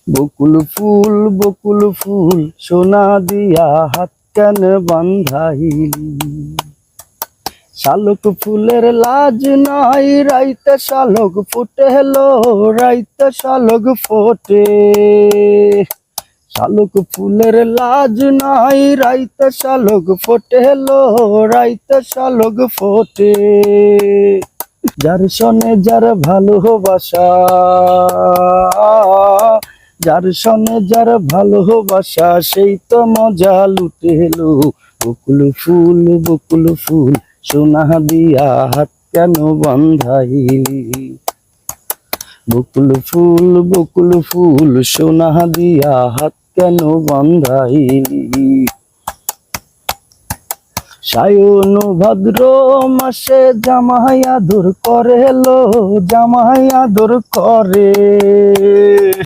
বকুল ফুল সোনা দিয়া হাত কেন বান্ধাইলি। শালুক ফুলের লাজ নাই রাইতে শালুক ফুটে হেলো, রাইতে শালুক ফোটে। শালুক ফুলের লাজ নাই রাইতে শালুক ফোটে হেলো, রাইতে শালুক ফোটে। যার সনে যার ভালোবাসা, যার সনে যার ভালোবাসা সেই তো মজা লুটে এলো। বকুল ফুল সোনা দিয়া হাত কেন বান্ধাইলি। বকুল ফুল সোনা দিয়া হাত কেন বান্ধাইলি। সায়ন ভাদ্র মাসে জামাই আদর করে লো, জামাই আদর করে।